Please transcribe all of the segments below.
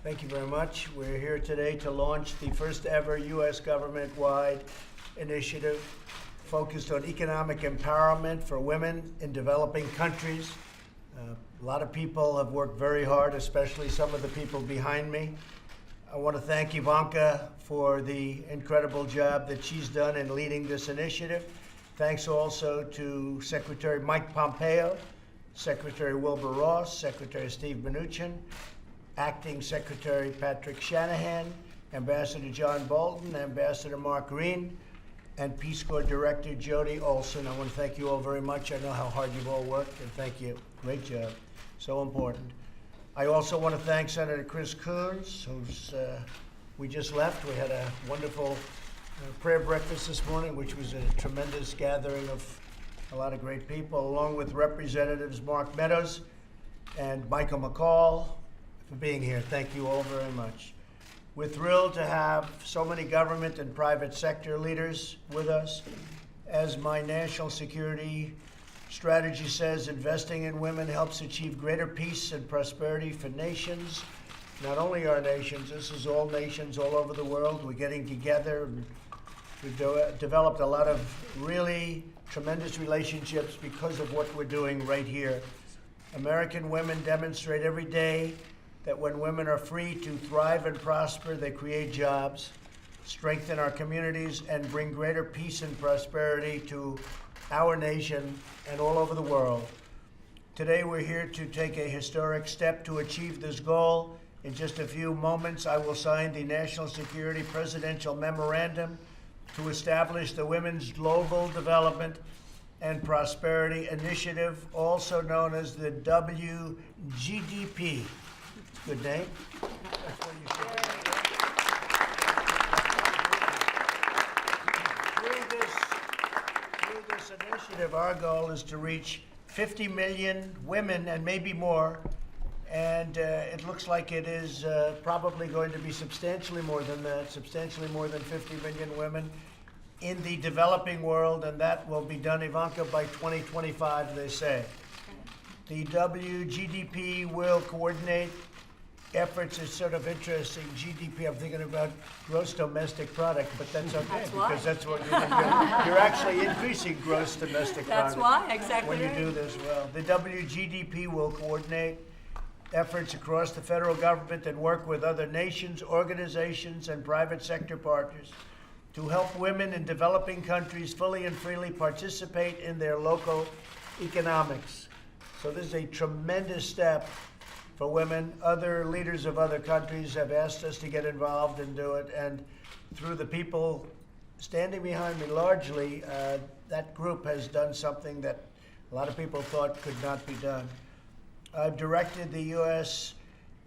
Thank you very much. We're here today to launch the first ever U.S. government-wide initiative focused on economic empowerment for women in developing countries. A lot of people have worked very hard, especially some of the people behind me. I want to thank Ivanka for the incredible job that she's done in leading this initiative. Thanks also to Secretary Mike Pompeo, Secretary Wilbur Ross, Secretary Steve Mnuchin, Acting Secretary Patrick Shanahan, Ambassador John Bolton, Ambassador Mark Green, and Peace Corps Director Jody Olson. I want to thank you all very much. I know how hard you've all worked, and thank you. Great job. So important. I also want to thank Senator Chris Coons, who's we just left. We had a wonderful prayer breakfast this morning, which was a tremendous gathering of a lot of great people, along with Representatives Mark Meadows and Michael McCall for being here. Thank you all very much. We're thrilled to have so many government and private sector leaders with us. As my national security strategy says, investing in women helps achieve greater peace and prosperity for nations. Not only our nations, this is all nations all over the world. We're getting together. We've developed a lot of really tremendous relationships because of what we're doing right here. American women demonstrate every day that when women are free to thrive and prosper, they create jobs, strengthen our communities, and bring greater peace and prosperity to our nation and all over the world. Today, we're here to take a historic step to achieve this goal. In just a few moments, I will sign the National Security Presidential Memorandum to establish the Women's Global Development and Prosperity Initiative, also known as the WGDP. Good name. That's what you should Through this initiative, our goal is to reach 50 million women and maybe more. And it looks like it is probably going to be substantially more than that, substantially more than 50 million women in the developing world, and that will be done, Ivanka, by 2025, they say. The WGDP will coordinate efforts. Is sort of interesting. GDP, I'm thinking about gross domestic product, but that's okay, because that's what you're doing. You're actually increasing gross domestic product. That's why, exactly. When you do this well. The WGDP will coordinate efforts across the federal government and work with other nations, organizations, and private sector partners to help women in developing countries fully and freely participate in their local economics. So this is a tremendous step for women. Other leaders of other countries have asked us to get involved and do it, and through the people standing behind me largely, that group has done something that a lot of people thought could not be done. I've directed the U.S.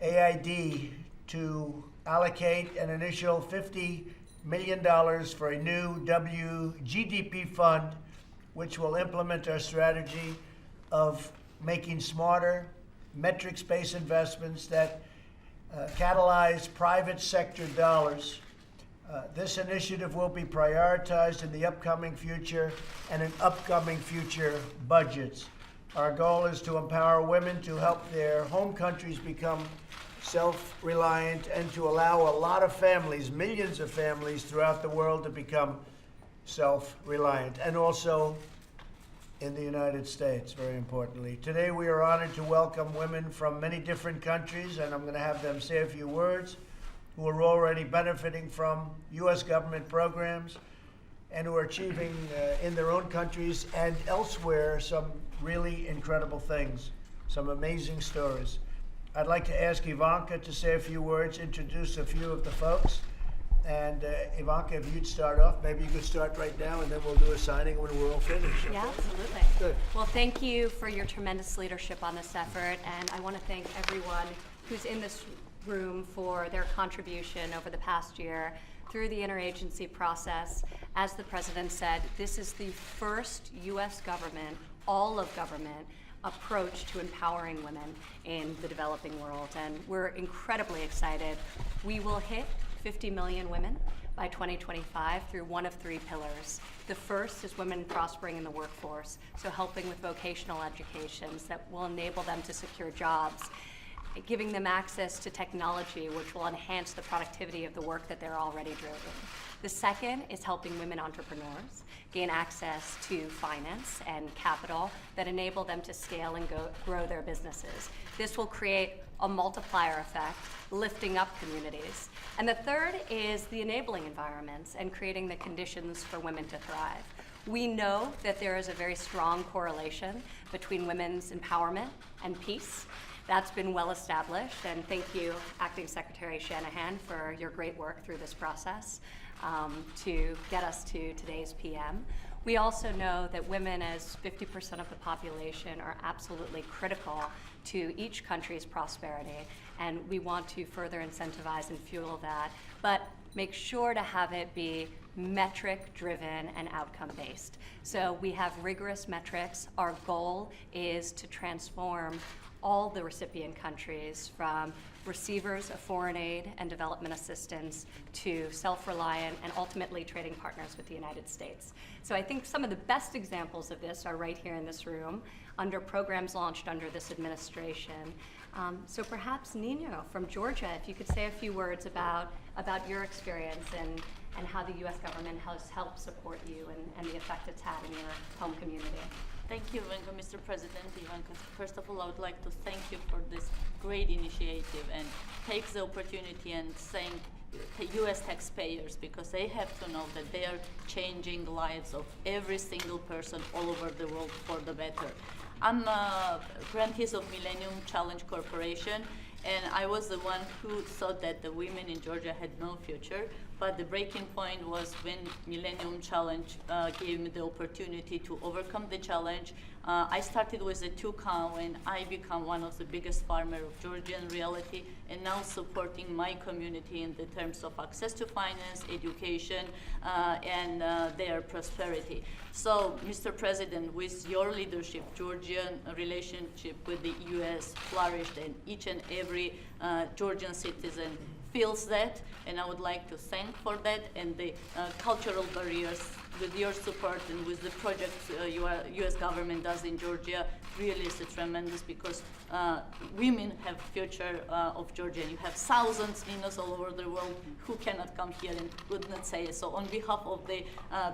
AID to allocate an initial $50 million for a new WGDP fund, which will implement our strategy of making smarter, metrics-based investments that catalyze private sector dollars. This initiative will be prioritized in the upcoming future and in upcoming future budgets. Our goal is to empower women to help their home countries become self-reliant and to allow a lot of families, millions of families throughout the world, to become self-reliant, and also in the United States, very importantly. Today we are honored to welcome women from many different countries, and I'm going to have them say a few words, who are already benefiting from U.S. government programs and who are achieving in their own countries and elsewhere some really incredible things, some amazing stories. I'd like to ask Ivanka to say a few words, introduce a few of the folks. And Ivanka, if you'd start off, maybe you could start right now, and then we'll do a signing when we're all finished. Okay? Yeah, absolutely. Good. Well, thank you for your tremendous leadership on this effort, and I want to thank everyone who's in this room for their contribution over the past year through the interagency process. As the President said, this is the first U.S. government, all of government, approach to empowering women in the developing world, and we're incredibly excited. We will hit 50 million women by 2025 through one of three pillars. The first is women prospering in the workforce, so helping with vocational educations that will enable them to secure jobs. giving them access to technology which will enhance the productivity of the work that they're already doing. The second is helping women entrepreneurs gain access to finance and capital that enable them to scale and grow their businesses. This will create a multiplier effect, lifting up communities. And the third is the enabling environments and creating the conditions for women to thrive. We know that there is a very strong correlation between women's empowerment and peace. That's been well established, and thank you, Acting Secretary Shanahan, for your great work through this process to get us to today's PM. We also know that women, as 50% of the population, are absolutely critical to each country's prosperity, and we want to further incentivize and fuel that, but make sure to have it be metric-driven and outcome-based. So we have rigorous metrics. Our goal is to transform all the recipient countries from receivers of foreign aid and development assistance to self-reliant and ultimately trading partners with the United States. So I think some of the best examples of this are right here in this room under programs launched under this administration. So perhaps Nino from Georgia, if you could say a few words about your experience and how the U.S. government has helped support you and the effect it's had in your home community. Thank you, Ivanka. Mr. President, Ivanka, first of all, I would like to thank you for this great initiative and take the opportunity and thank the U.S. taxpayers, because they have to know that they are changing the lives of every single person all over the world for the better. I'm a grantee of Millennium Challenge Corporation, and I was the one who thought that the women in Georgia had no future. But the breaking point was when Millennium Challenge gave me the opportunity to overcome the challenge. I started with a 2 cow, and I become one of the biggest farmers of Georgian reality, and now supporting my community in the terms of access to finance, education, and their prosperity. So, Mr. President, with your leadership, Georgian relationship with the U.S. flourished, and each and every Georgian citizen feels that, and I would like to thank for that, and the cultural barriers with your support and with the projects U.S. government does in Georgia really is tremendous, because women have future of Georgia. You have thousands Ninos all over the world who cannot come here and would not say it. So on behalf of the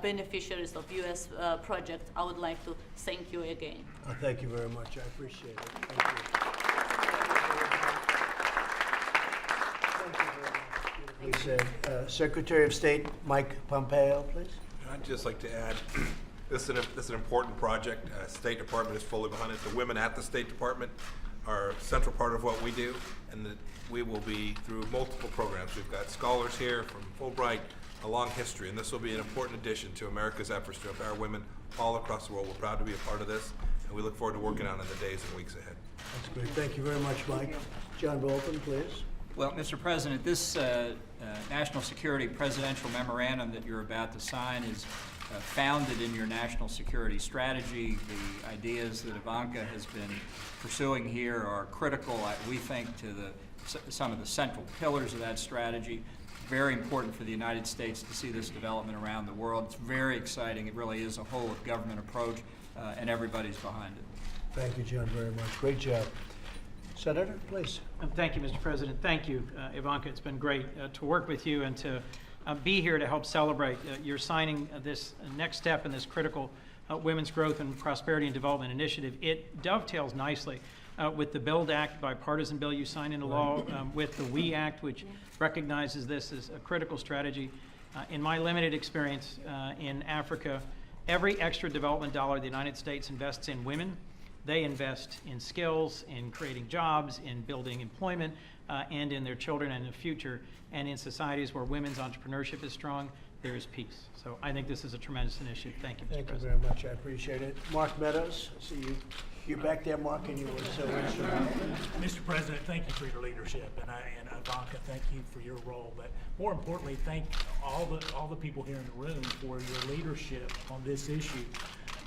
beneficiaries of U.S. project, I would like to thank you again. Thank you very much. I appreciate it. Thank you. Please, Secretary of State Mike Pompeo, please. I'd just like to add, this is an important project. State Department is fully behind it. The women at the State Department are a central part of what we do, and that we will be through multiple programs. We've got scholars here from Fulbright, a long history, and this will be an important addition to America's efforts to empower women all across the world. We're proud to be a part of this, and we look forward to working on it in the days and weeks ahead. That's great. Thank you very much, Mike. John Bolton, please. Well, Mr. President, this national security presidential memorandum that you're about to sign is founded in your national security strategy. The ideas that Ivanka has been pursuing here are critical, we think, to some of the central pillars of that strategy. Very important for the United States to see this development around the world. It's very exciting. It really is a whole of government approach, and everybody's behind it. Thank you, John, very much. Great job. Senator, please. Thank you, Mr. President. Thank you, Ivanka. It's been great to work with you and to be here to help celebrate your signing this next step in this critical Women's Growth and Prosperity and Development Initiative. It dovetails nicely with the BUILD Act, bipartisan bill you signed into law, with the WE Act, which recognizes this as a critical strategy. In my limited experience in Africa, every extra development dollar the United States invests in women, they invest in skills, in creating jobs, in building employment, and in their children and the future. And in societies where women's entrepreneurship is strong, there is peace. So I think this is a tremendous initiative. Thank you, Mr. President. Thank you very much. I appreciate it. Mark Meadows, I see you. You're back there, Mark, and you were so instrumental. Mr. President, thank you for your leadership, and Ivanka, thank you for your role. But more importantly, thank all the people here in the room for your leadership on this issue.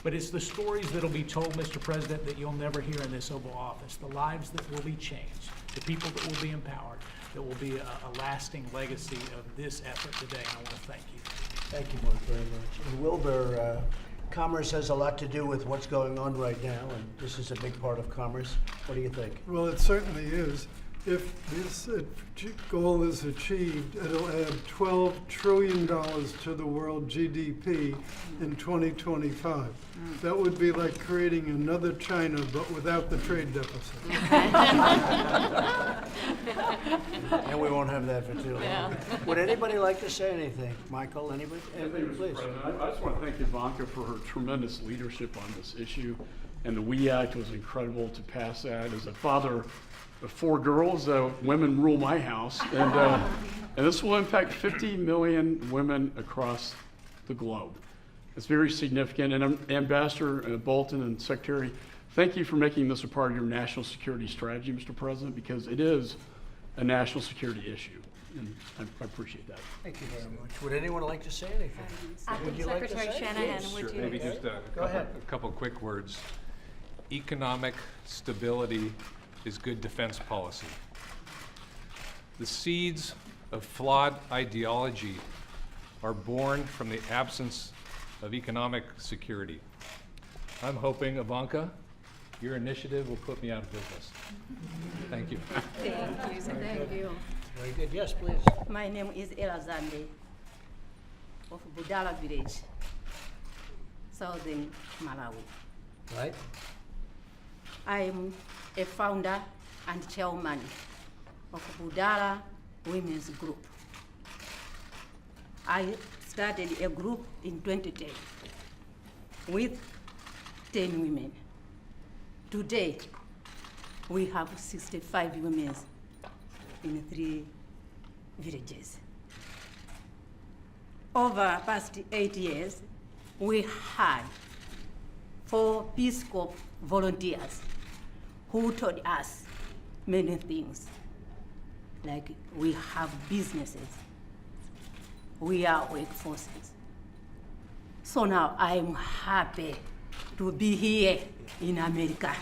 But it's the stories that'll be told, Mr. President, that you'll never hear in this Oval Office. The lives that will be changed, the people that will be empowered, that will be a lasting legacy of this effort today. And I want to thank you. Thank you, Mark, very much. And Wilbur, commerce has a lot to do with what's going on right now, and this is a big part of commerce. What do you think? Well, it certainly is. If this goal is achieved, it'll add $12 trillion to the world GDP in 2025. That would be like creating another China, but without the trade deficit. And we won't have that for too long. Would anybody like to say anything? Michael, anybody? Anybody, please. I just want to thank Ivanka for her tremendous leadership on this issue. And the WE Act was incredible to pass that. As a father of 4 girls, women rule my house. And this will impact 50 million women across the globe. It's very significant. And Ambassador Bolton and Secretary, thank you for making this a part of your national security strategy, Mr. President, because it is a national security issue. And I appreciate that. Thank you very much. Would anyone like to say anything? Acting Would you like to Secretary say? Shanahan, Yes. would you? Maybe just Go ahead. a couple quick words. Economic stability is good defense policy. The seeds of flawed ideology are born from the absence of economic security. I'm hoping, Ivanka, your initiative will put me out of business. Thank you. Thank you. Very good. Yes, please. My name is Ella Zande of Budala village, southern Malawi. Right? I am a founder and chairman of Budala Women's Group. I started a group in 2010 with 10 women. Today, we have 65 women in 3 villages. Over past 8 years, we had 4 Peace Corps volunteers who taught us many things. Like we have businesses, we are workforces. So now I'm happy to be here in America.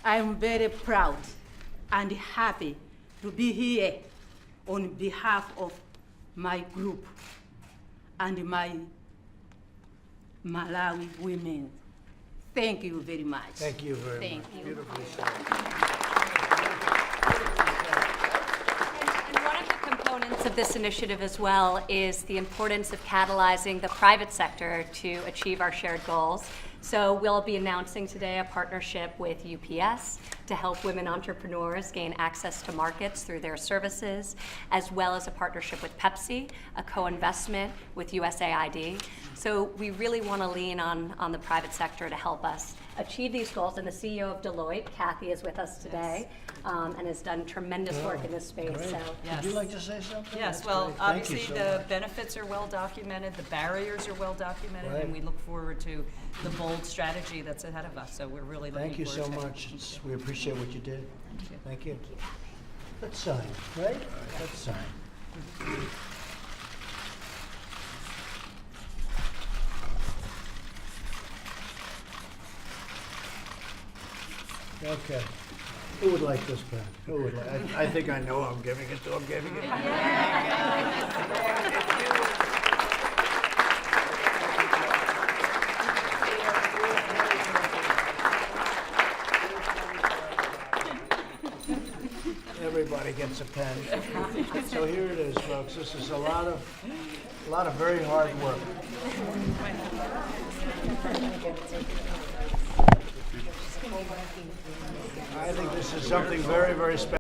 I'm very proud and happy to be here on behalf of my group and my Malawi women. Thank you very much. Thank you very Thank much. you. Beautifully said. And one of the components of this initiative as well is the importance of catalyzing the private sector to achieve our shared goals. So we'll be announcing today a partnership with UPS to help women entrepreneurs gain access to markets through their services, as well as a partnership with Pepsi, a co-investment with USAID. So we really want to lean on the private sector to help us achieve these goals. And the CEO of Deloitte, Kathy, is with us today and has done tremendous work in this space. Great. So Would you like to say something? Yes, That's well, great. Thank you obviously, so the much. benefits are well documented, the barriers are well documented, Right. and we look forward to the bold strategy that's ahead of us, so we're really looking Thank you forward so to it. much. We appreciate what you did. Thank you. Let's sign, right? Let's sign. Okay. Who would like this pen? Who would like? I think I know who I'm giving it to. I'm giving it. Everybody gets a pen. So here it is, folks. This is a lot of very hard work. I think this is something very, very special.